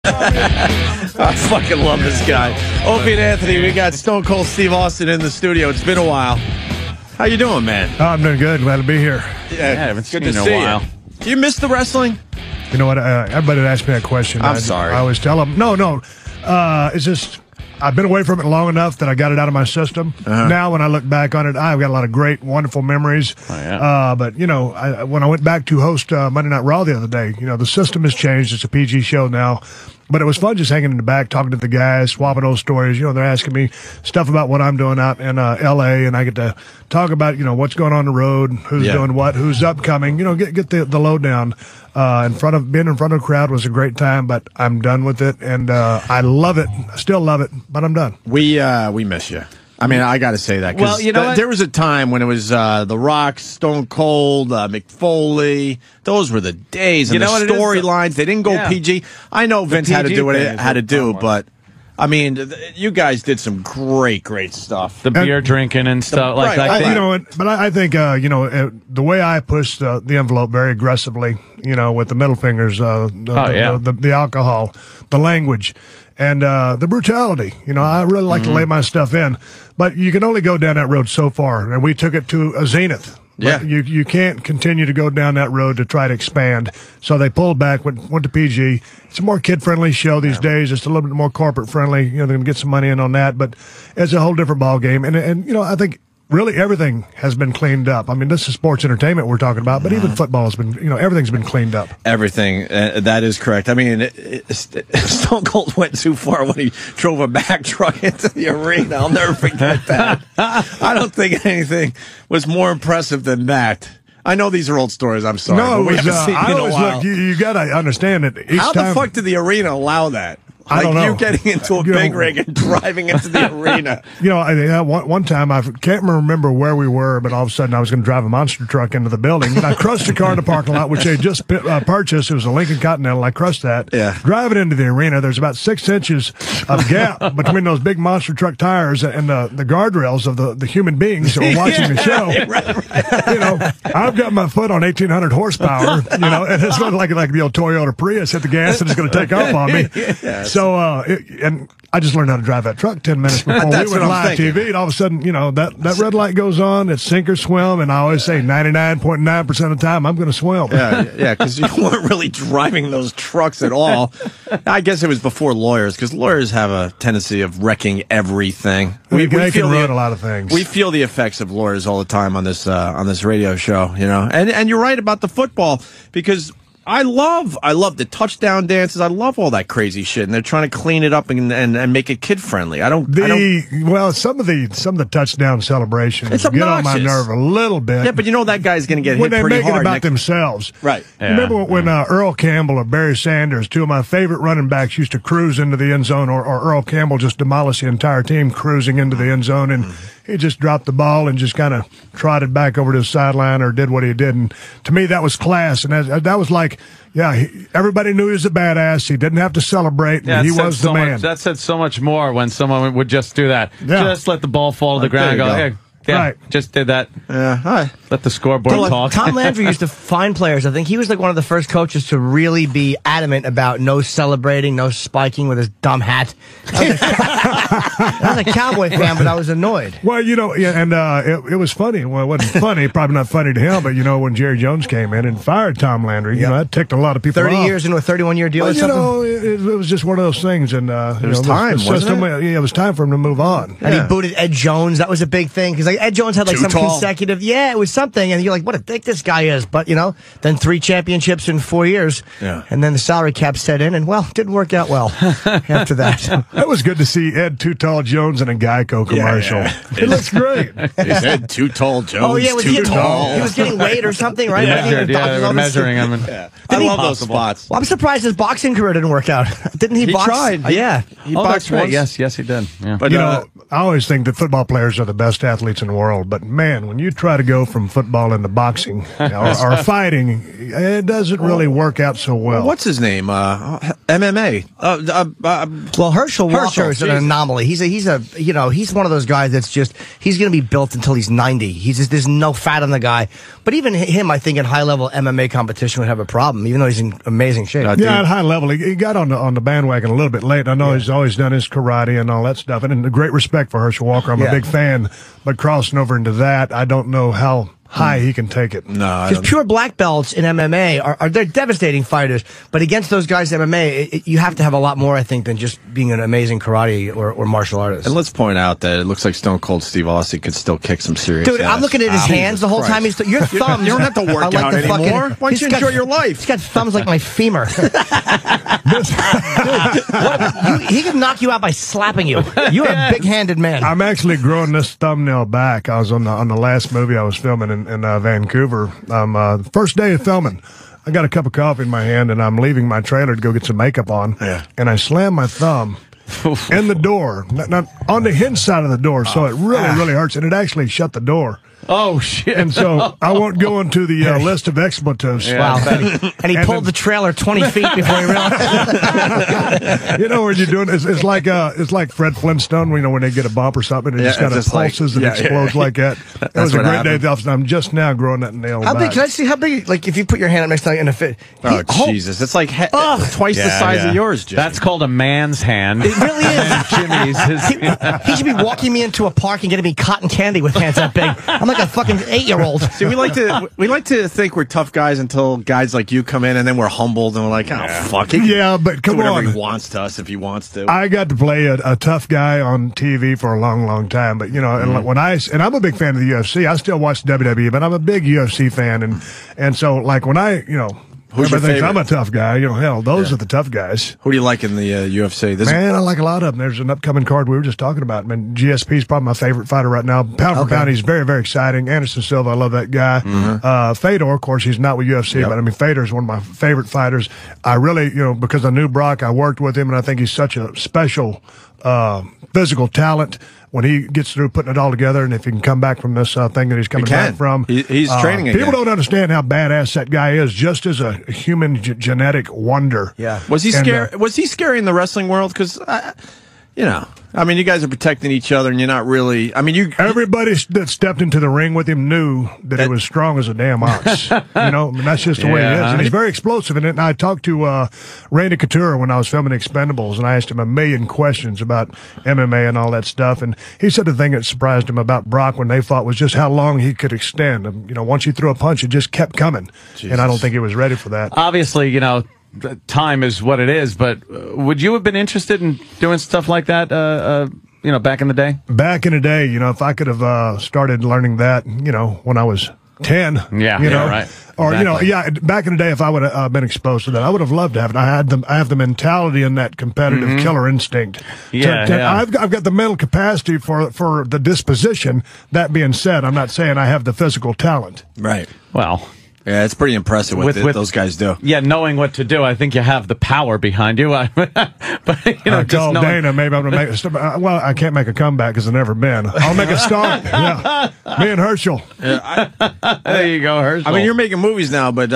I fucking love this guy. Opie and Anthony, we got Stone Cold Steve Austin in the studio. It's been a while. How you doing, man? Oh, I'm doing good. Glad to be here. Yeah, it's good to see you. Do you miss the wrestling? You know what? Everybody that asks me that question. I'm sorry. I always tell them, no. It's just I've been away from it long enough that I got it out of my system. Now, when I look back on it, I've got a lot of great, wonderful memories. Oh, yeah. But, you know, when I went back to host Monday Night Raw the other day, you know, the system has changed. It's a PG show now. But it was fun just hanging in the back, talking to the guys, swapping old stories. You know, they're asking me stuff about what I'm doing out in L.A., and I get to talk about, you know, what's going on the road, who's doing what, who's upcoming. You know, get the lowdown. Being in front of a crowd was a great time, but I'm done with it, and I love it. I still love it, but I'm done. We miss you. I mean, I got to say that. Well, you know there was a time when it was The Rock, Stone Cold, McFoley. Those were the days. And the storylines, they didn't go PG. I know Vince had to do what it had to do, but I mean, you guys did some great stuff. The beer drinking and stuff like that. You know, but I think you know, the way I pushed the envelope very aggressively, you know, with the middle fingers, the alcohol, the language, and the brutality. You know, I really like to lay my stuff in, but you can only go down that road so far, and we took it to a zenith. Yeah, you can't continue to go down that road to try to expand. So they pulled back, went to PG. It's a more kid-friendly show these days. It's a little bit more corporate-friendly. You know, they're going to get some money in on that, but it's a whole different ball game. And you know, I think really everything has been cleaned up. I mean, this is sports entertainment we're talking about, but even football has been, you know, everything's been cleaned up. Everything. That is correct. I mean, Stone Cold went too far when he drove a Mack truck into the arena. I'll never forget that. I don't think anything was more impressive than that. I know these are old stories. I'm sorry. No, but we haven't seen it in a while. Look, you got to understand that each How time, the fuck did the arena allow that? I don't know. You getting into a big rig and driving into the arena. You know, one time, I can't remember where we were, but all of a sudden I was going to drive a monster truck into the building. And I crushed a car in the parking lot, which they just purchased. It was a Lincoln Continental. I crushed that. Yeah. Driving into the arena, there's about 6 inches of gap between those big monster truck tires and the guardrails of the human beings that were watching the show. Right. You know, I've got my foot on 1,800 horsepower, you know, and it's not like the old Toyota Prius hit the gas and it's going to take off on me. Yeah. So, and I just learned how to drive that truck 10 minutes before we went live TV, and all of a sudden, you know, that red light goes on, it's sink or swim, and I always say 99.9% of the time, I'm going to swim. Yeah, because you weren't really driving those trucks at all. I guess it was before lawyers, because lawyers have a tendency of wrecking everything. We can ruin a lot of things. We feel the effects of lawyers all the time on this radio show, you know. And you're right about the football, because I love the touchdown dances. I love all that crazy shit, and they're trying to clean it up and make it kid friendly. Well, some of the touchdown celebrations get on my nerve a little bit. Yeah, but you know that guy's going to get hit pretty hard. When they make it about themselves, right? Yeah. Remember when Earl Campbell or Barry Sanders, two of my favorite running backs, used to cruise into the end zone, or Earl Campbell just demolished the entire team cruising into the end zone, and he just dropped the ball and just kind of trotted back over to the sideline or did what he did. And to me, that was class. And that was like, everybody knew he was a badass. He didn't have to celebrate. And he was the man. That said so much more when someone would just do that. Yeah. Just let the ball fall to the ground and go, hey. Yeah, right. Just did that. Hi. Let the scoreboard talk. Tom Landry used to find players. I think he was like one of the first coaches to really be adamant about no celebrating, no spiking with his dumb hat. I was a Cowboy fan, but I was annoyed. Well, you know, and it was funny. Well, it wasn't funny, probably not funny to him, but you know, when Jerry Jones came in and fired Tom Landry, you know, that ticked a lot of people 30 off. years into a 31-year deal or something? You know, it was just one of those things. And it was time, wasn't it? Yeah, it was time for him to move on. And he booted Ed Jones. That was a big thing, because Ed Jones had like some consecutive, it was something, and you're like, what a dick this guy is. But, you know, then 3 championships in 4 years, and then the salary cap set in, and, well, it didn't work out well after that. That was good to see Ed Too Tall Jones in a Geico commercial. It looks great. He said Too Tall Jones. Oh, yeah, too tall. He was getting weight or something, right? They were measuring him. I love those spots. Well, I'm surprised his boxing career didn't work out. Didn't he box? He tried. Yeah. He boxed that's right. once. Yes, he did. Yeah. But, you know, I always think that football players are the best athletes boxing world, but man, when you try to go from football into boxing or fighting, it doesn't really work out so well. What's his name? MMA. Well, Herschel Walker is an anomaly. He's one of those guys that's just, he's going to be built until he's 90. There's no fat on the guy. But even him, I think, in high-level MMA competition would have a problem, even though he's in amazing shape. Yeah, at high level, he got on the bandwagon a little bit late. I know he's always done his karate and all that stuff, and great respect for Herschel Walker. I'm a big fan, but crossing over into that, I don't know how high he can take it. No, because pure black belts in MMA they're devastating fighters, but against those guys in MMA, you have to have a lot more, I think, than just being an amazing karate or martial artist. And let's point out that it looks like Stone Cold Steve Austin could still kick some serious Dude, ass. I'm looking at his hands the whole time. Your thumbs. You don't have to work out anymore. Why don't you enjoy your life? He's got thumbs like my femur. Dude, he can knock you out by slapping you. You're a big-handed man. I'm actually growing this thumbnail back. I was on the last movie I was filming in Vancouver. First day of filming, I got a cup of coffee in my hand, and I'm leaving my trailer to go get some makeup on. Yeah. And I slam my thumb in the door, not on the hinge side of the door, so it really hurts, and it actually shut the door. Oh, shit. And so I won't go into the list of expletives. Yeah, wow. And he pulled the trailer 20 feet before he realized. You know what you're doing? It's like Fred Flintstone, when they get a bump or something, it just kind of pulses and explodes like that. That was a great day at the office, and I'm just now growing that nail back. How big? Can I see how big? Like, if you put your hand up next to it in a fit. Oh, Jesus. It's like twice the size of yours, Jimmy. That's called a man's hand. It really is. Jimmy's. He should be walking me into a park and getting me cotton candy with hands that big. I'm like a fucking 8-year-old. See, we like to think we're tough guys until guys like you come in, and then we're humbled and we're like, oh, fuck it. Yeah, but come on. Whatever he wants to us if he wants to. I got to play a tough guy on TV for a long time, but and I'm a big fan of the UFC. I still watch WWE, but I'm a big UFC fan, and so like when who's your favorite? I'm a tough guy. Hell, those are the tough guys. Who do you like in the UFC? Man, I like a lot of them. There's an upcoming card we were just talking about. Man, GSP's probably my favorite fighter right now. Pound for pound, he's very, very exciting. Anderson Silva, I love that guy. Fedor, of course, he's not with UFC, but I mean, Fedor's one of my favorite fighters. I really, because I knew Brock, I worked with him, and I think he's such a special physical talent. When he gets through putting it all together, and if he can come back from this thing that he's coming back from. He's training again. People don't understand how badass that guy is, just as a human genetic wonder. Yeah. Was he scary? Was he scary in the wrestling world? Because, I mean, you guys are protecting each other, and you're not really. I mean, everybody that stepped into the ring with him knew that he was strong as a damn ox. That's just the way he is. And he's very explosive in it. And I talked to Randy Couture when I was filming Expendables, and I asked him a million questions about MMA and all that stuff. And he said the thing that surprised him about Brock when they fought was just how long he could extend. Once he threw a punch, it just kept coming. Jesus. And I don't think he was ready for that. Obviously, time is what it is, but would you have been interested in doing stuff like that, back in the day? Back in the day, if I could have started learning that, when I was 10. Right. Or, back in the day, if I would have been exposed to that, I would have loved to have it. I have the mentality and that competitive killer instinct. I've got the mental capacity for the disposition. That being said, I'm not saying I have the physical talent. Right. Well... Yeah, it's pretty impressive what those guys do. Yeah, knowing what to do, I think you have the power behind you. But I told Dana maybe I'm going to make. Well, I can't make a comeback because I've never been. I'll make a start. Yeah, me and Herschel. There you go, Herschel. I mean, you're making movies now, but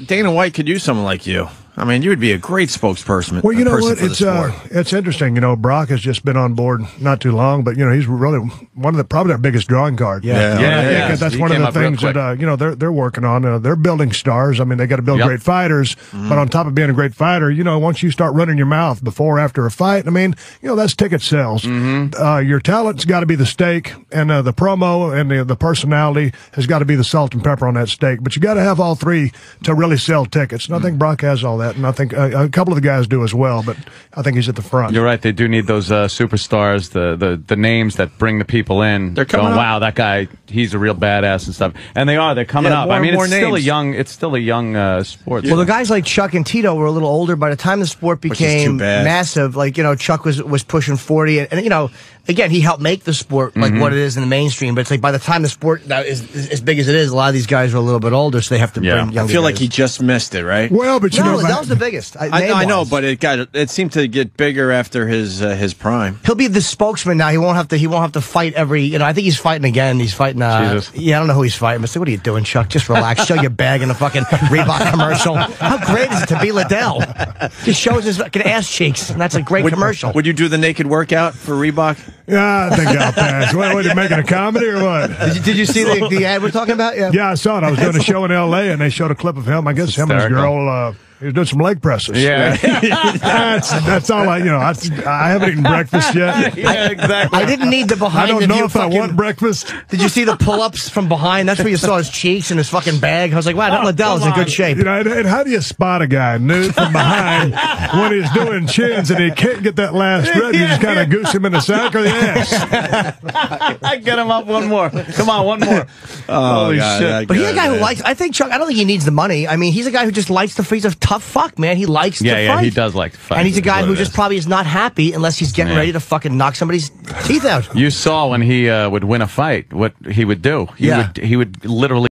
Dana White could use someone like you. I mean, you would be a great spokesperson. Well, you know what? It's interesting. Brock has just been on board not too long, but he's really probably their biggest drawing card. Yeah. That's one of the things that they're working on. They're building stars. I mean, they got to build great fighters, but on top of being a great fighter, once you start running your mouth before or after a fight, I mean, that's ticket sales. Your talent's got to be the steak, and the promo and the personality has got to be the salt and pepper on that steak. But you got to have all three to really sell tickets. And I think Brock has all that. And I think a couple of the guys do as well, but I think he's at the front. You're right. They do need those superstars, the names that bring the people in. They're coming up. Wow, that guy, he's a real badass and stuff. And they're coming up. I mean, it's still a young sport. Well, the guys like Chuck and Tito were a little older. By the time the sport became massive, Chuck was pushing 40, and again, he helped make the sport like what it is in the mainstream. But it's like by the time the sport is as big as it is, a lot of these guys are a little bit older, so they have to bring younger I feel guys. like he just missed it, right? Well, but Liddell's the biggest. I know, but it seemed to get bigger after his prime. He'll be the spokesman now. He won't have to fight every. I think he's fighting again. He's fighting. Jesus. Yeah, I don't know who he's fighting. But what are you doing, Chuck? Just relax. Show your bag in a fucking Reebok commercial. How great is it to be Liddell? Just shows his fucking ass cheeks, and that's a great commercial. Would you do the naked workout for Reebok? Yeah, I think I'll pass. What, you making a comedy or what? Did you see the ad we're talking about? Yeah, I saw it. I was doing a show in L.A. and they showed a clip of him. I guess him and his girl. He was doing some leg presses. Yeah. that's all I haven't eaten breakfast yet. Yeah, exactly. I didn't need the behind I don't the know view if I want breakfast. Did you see the pull-ups from behind? That's where you saw his cheeks and his fucking bag. I was like, wow, that Liddell is in good shape. And how do you spot a guy nude from behind when he's doing chins and he can't get that last rib? You just kind of goose him in the sack or the ass. I get him up one more. Come on, one more. Holy shit. But he's a guy who likes, I think, Chuck, I don't think he needs the money. I mean, he's a guy who just likes to, he's a tough fuck, man. He likes to fight. Yeah, he does like to fight. And he's a guy who just probably is not happy unless he's getting ready to fucking knock somebody's teeth out. You saw when he would win a fight, what he would do. He would literally